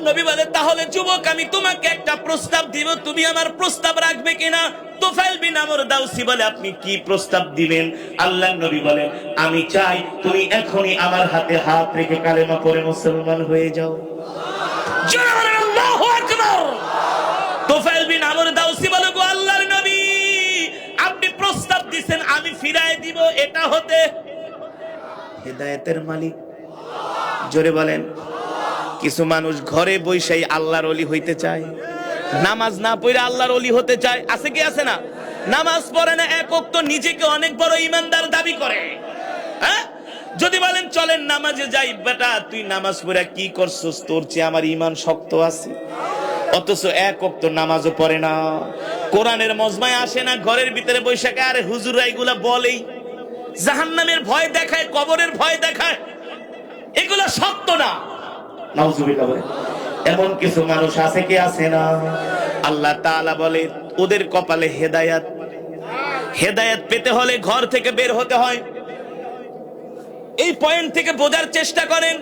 নবী বলে, তাহলে যুবক আমি তোমাকে একটা প্রস্তাব দিব, তুমি আমার প্রস্তাব রাখবে কিনা? তুফাইল বিন আমর দাউসী বলে, আপনি কি প্রস্তাব দিবেন? আল্লাহর নবী বলেন, আমি চাই তুমি এখনই আমার হাতে হাত রেখে কালেমা পড়ে মুসলমান হয়ে যাও। জোরে বলেন আল্লাহু আকবার। তুফাইল বিন আমর দাউসী বলে, গো আল্লাহর নবী, আপনি প্রস্তাব দিবেন, আমি ফিরায় দিব, এটা হতে হেদায়েতের মালিক। জোরে বলেন। কিছু মানুষ ঘরে বসেই আল্লাহর ওলি হইতে চায়, নামাজ না পড়ে আল্লাহর ওলি হতে চায়। আছে কি আছে না? নামাজ পড়ে না, এক ওয়াক্ত নিজেকে অনেক বড় ইমানদার দাবি করে। হ্যাঁ, যদি বলেন চলেন নামাজে যাই, বেটা তুই নামাজ পড়ে কি করছস? তোর চেয়ে আমার ইমান শক্ত আছে। অথচ এক ওয়াক্ত নামাজও পড়ে না, কোরআনের মজমায় আসে না, ঘরের ভিতরে বসে আরে হুজুররা এগুলা বলেই, জাহান্নামের ভয় দেখায়, কবরের ভয় দেখায়, এগুলা সত্য না। নাউজুবিল্লাহ বলে। এমন কিছু মানুষ আছে কি আছে না? আল্লাহ তাআলা বলে ওদের কপালে হেদায়েত। হেদায়েত পেতে হলে ঘর থেকে বের হতে হয়। এই পয়েন্ট থেকে বোঝার চেষ্টা করেন।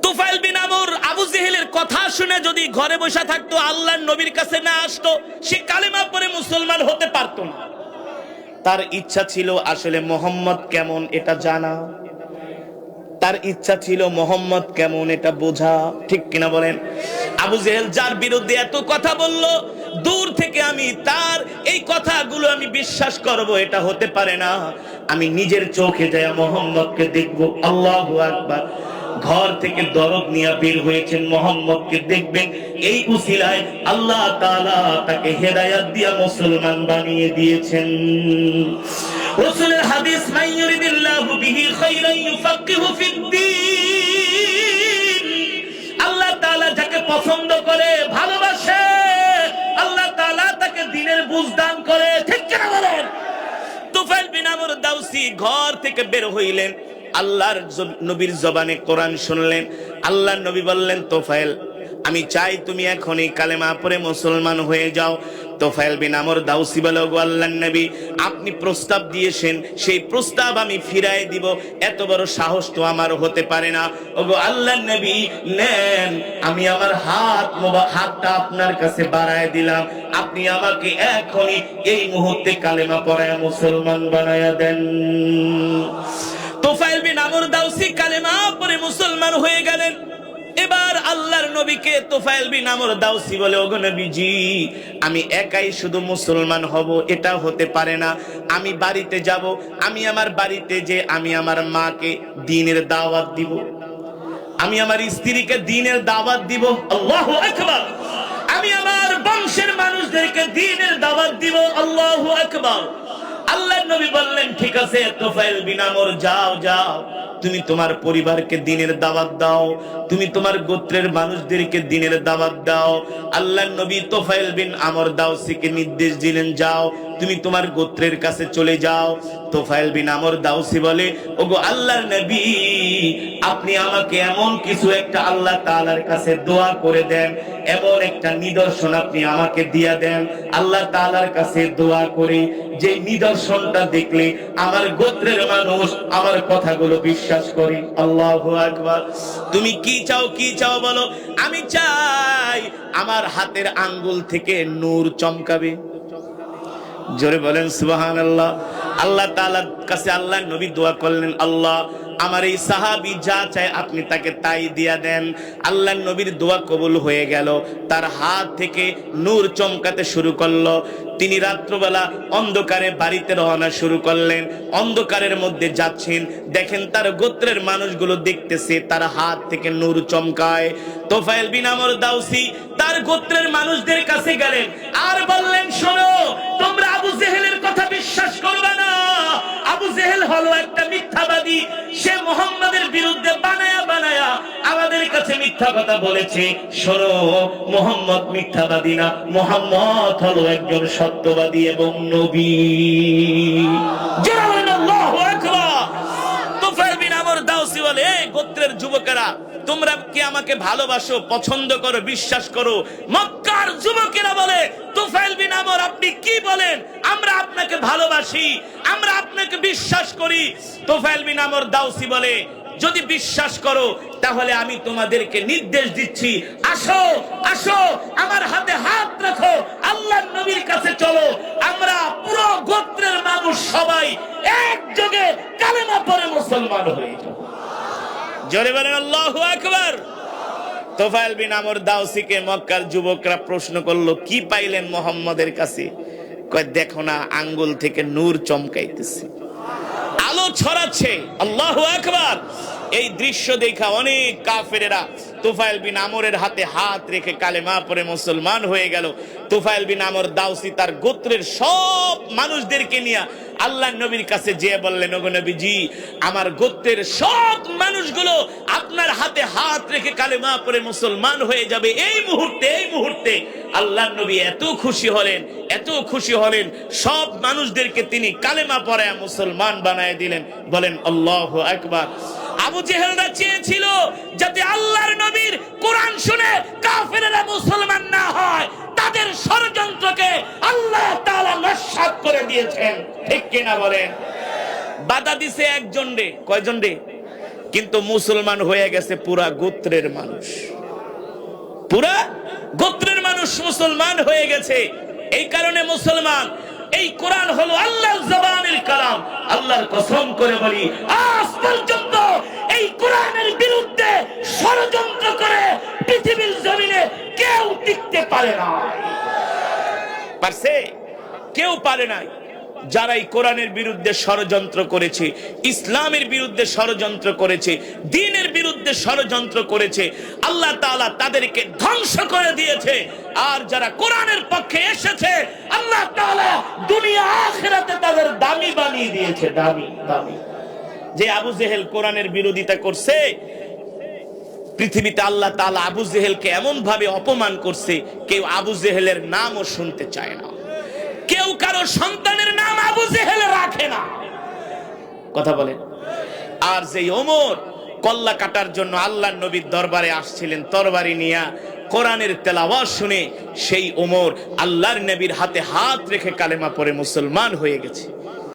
তুফাইল বিন আমর আবু জেহেলের কথা শুনে যদি ঘরে বসে থাকতো, আল্লাহর নবীর কাছে না আসতো, সে কালেমা পড়ে মুসলমান হতে পারতো না। তার ইচ্ছা ছিল আসলে মোহাম্মদ কেমন এটা জানা, তার ইচ্ছা ছিল মোহাম্মদ কেমন এটা বোঝা। ঠিক কিনা বলেন? আবু জেহেল যার বিরুদ্ধে এত কথা বলল, দূর থেকে আমি তার এই কথাগুলো আমি বিশ্বাস করব, এটা হতে পারে না। আমি নিজের চোখে যায় মোহাম্মদকে দেখবো। আল্লাহু আকবার। ঘর থেকে দরদ নিয়ে বের হয়েছেন, মোহাম্মদকে দেখবেন। এই উসিলায় আল্লাহ তাআলা তাকে হেদায়েত দিয়া মুসলমান বানিয়ে দিয়েছেন। রাসূলের হাদিস, মান ইউরিদিল্লাহু বিহি খায়রান ইউফাক্কিহু ফিদ্দীন। আল্লাহ তাআলা যাকে পছন্দ করে, ভালোবাসে, আল্লাহ তাআলা তাকে দ্বীনের বুঝ দান করে। ঠিক কিনা বলেন? তুফাইল বিন আমর দাউসী ঘর থেকে বের হইলেন, আল্লাহর নবীর জবানে কোরআন শুনলেন। আল্লাহর নবী বললেন, তুফাইল আমি চাই তুমি এখনই কালেমা পড়ে মুসলমান হয়ে যাও। তুফাইল বিন আমর দাউসী বলে, ওগো আল্লাহর নবী, আপনি প্রস্তাব দিয়েছেন, সেই প্রস্তাব আমি ফিরাই দিব, এত বড় সাহস তো আমার হতে পারে না। ওগো আল্লাহর নবী, নেন, আমি আমার হাতটা আপনার কাছে বাড়ায় দিলাম, আপনি আমাকে এখনই এই মুহূর্তে কালেমা পড়ায় মুসলমান বানায়া দেন। তুফাইল বিন আমর দাউসী কালেমা পড়ে মুসলমান হয়ে গেলেন। এবার আল্লাহর নবীকে তুফাইল বিন আমর দাউসী বলে, ওগো নবীজি, আমি একাই শুধু মুসলমান হব এটা হতে পারে না, আমি বাড়িতে যাব, আমি আমার বাড়িতে যে আমি আমার মাকে দ্বীনের দাওয়াত দিব, আমি আমার স্ত্রীকে দ্বীনের দাওয়াত দিব। আল্লাহু আকবার। আমি আমার বংশের মানুষদেরকে দ্বীনের দাওয়াত দিব। আল্লাহু আকবার। আল্লাহর নবী বললেন, ঠিক আছে তুফাইল বিন আমর, যাও যাও, তুমি তোমার পরিবারকে দ্বীনের দাওয়াত দাও, তুমি তোমার গোত্রের মানুষদেরকে দ্বীনের দাওয়াত দাও। আল্লাহর নবী তুফাইল বিন আমর দাউসীকে নির্দেশ দিলেন, যাও তুমি তোমার গোত্রের কাছে চলে যাও। তুফাইল বিন আমর দাউসী বলে, ওগো আল্লাহর নবী, আপনি আমাকে এমন কিছু একটা আল্লাহ তাআলার কাছে দোয়া করে দেন, এমন একটা নিদর্শন আপনি আমাকে দিয়া দেন। আল্লাহ তাআলার কাছে দোয়া করে যে নিদর্শনটা দেখলে আমার গোত্রের মানুষ আমার কথাগুলো বিশ্বাস করে। আল্লাহু আকবার। তুমি কি চাও, কি চাও বলো? আমি চাই আমার হাতের আঙ্গুল থেকে নূর চমকাবে। জোরে বলেন সুবহানাল্লাহ। আল্লাহ তাআলার কাছে আল্লাহর নবী দোয়া করলেন, আল্লাহ আমার এই সাহাবী যা চায় আপনি তাকে তাই দিয়া দেন। আল্লাহর নবীর দোয়া কবুল হয়ে গেল, তার হাত থেকে নূর চমকাতে শুরু করলো। তিনি রাত্রবেলা অন্ধকারে বাড়িতে রওনা শুরু করলেন। অন্ধকারের মধ্যে যাচ্ছেন, দেখেন তার গোত্রের মানুষগুলো দেখতেছে তার হাত থেকে নূর চমকায়। তুফাইল বিন আমর দাউসী তার গোত্রের মানুষদের কাছে গেলেন আর বললেন, শোনো, তোমরা আবু জেহেলের কথা বিশ্বাস করবে না। আবু জেহেল হলো একটা মিথ্যাবাদী, সে মুহাম্মাদের বিরুদ্ধে বানায়া বানায়া আমাদের কাছে মিথ্যা কথা বলেছে। শোনো, মুহাম্মদ মিথ্যাবাদী না, মুহাম্মদ হলো একজন সত্যবাদী এবং নবী। আল্লাহু আকবার। তুফাইল বিন আমর দাউসী বলে, এই গোত্রের যুবকেরা, তোমরা কি আমাকে ভালোবাসো, পছন্দ করো, বিশ্বাস করো? মক্কার যুবকেরা বলে, তুফাইল বিন আমর আপনি কি বলেন? আমরা আপনাকে ভালোবাসি, আমরা আপনাকে বিশ্বাস করি। তুফাইল বিন আমর দাউসী বলে, যদি বিশ্বাস করো তাহলে আমি তোমাদেরকে নির্দেশ দিচ্ছি, আসো আসো আমার হাতে হাত রাখো, আল্লাহর নবীর কাছে চলো, আমরা পুরো গোত্রের মানুষ সবাই একযোগে কালেমা পড়ে মুসলমান হয়ে যাব। জোরে বলেন আল্লাহু আকবার। তোফায়েল বিন আমর দাউসিকে মক্কার যুবকরা প্রশ্ন করলো, কি পাইলেন মোহাম্মদের কাছে? কয়, দেখো না, আঙ্গুল থেকে নূর চমকাইতেছে, আলো ছড়াচ্ছে। আল্লাহু আকবার। এই দৃশ্য দেখা অনেক কাফেরেরা তুফাইল বিন আমরের হাতে হাত রেখে কালেমা পড়ে মুসলমান হয়ে গেল। তুফাইল বিন আমর দাউসি তার গোত্রের সব মানুষদেরকে নিয়ে আল্লাহর নবীর কাছে যেয়ে বললেন, ওগো নবীজি, আমার গোত্রের সব মানুষগুলো আপনার হাতে হাত রেখে কালেমা পড়ে মুসলমান হয়ে যাবে এই মুহূর্তে। আল্লাহর নবী এত খুশি হলেন, এত খুশি হলেন, সব মানুষদেরকে তিনি কালেমা পড়ায় মুসলমান বানায় দিলেন। বলেন আল্লাহু আকবার। আবু জেহেলরা চেয়েছিল যাতে আল্লাহর নবীর কোরআন শুনে কাফেরেরা মুসলমান না হয়, তাদের ষড়যন্ত্রকে আল্লাহ তাআলা নস্যাৎ করে দিয়েছেন, ঠিক কিনা বলেন? বাধা দিছে একজন রে, কয়জন রে? কিন্তু মুসলমান হয়ে গেছে পুরা গোত্রের মানুষ, পুরা গোত্রের মানুষ মুসলমান হয়ে গেছে। এই কারণে মুসলমান, এই কোরআন হলো আল্লাহর জবানের কালাম। আল্লাহর কসম করে বলি, আজ পর্যন্ত এই কোরআনের বিরুদ্ধে ষড়যন্ত্র করে পৃথিবীর জমিনে কেউ টিকতে পারে না। পারছে? কেউ পারে নাই। যারা এই কোরআনের বিরুদ্ধে ষড়যন্ত্র করেছে, ইসলামের বিরুদ্ধে ষড়যন্ত্র করেছে, দ্বীনের বিরুদ্ধে ষড়যন্ত্র করেছে, আল্লাহ তাআলা তাদেরকে ধ্বংস করে দিয়েছে। আর যারা কোরআনের পক্ষে এসেছে, আল্লাহ তাআলা দুনিয়া আখিরাতে তাদের দামি বানিয়ে দিয়েছে, দামি দামি। যে আবু জেহেল কোরআনের বিরোধিতা করছে, পৃথিবীতে আল্লাহ তাআলা আবু জেহেলকে এমন ভাবে অপমান করছে, কেউ আবু জেহেলের নামও শুনতে চায় না, কেউ কারো সন্তানের নাম আবু জেহেল রাখে না। কথা বলেন। আর যে ওমর কল্লা কাটার জন্য আল্লাহর নবীর দরবারে আসছিলেন তরবারি নিয়ে, কোরআনের তেলাওয়াত শুনে সেই ওমর আল্লাহর নবীর হাতে হাত রেখে কালেমা পড়ে মুসলমান হয়ে গেছে।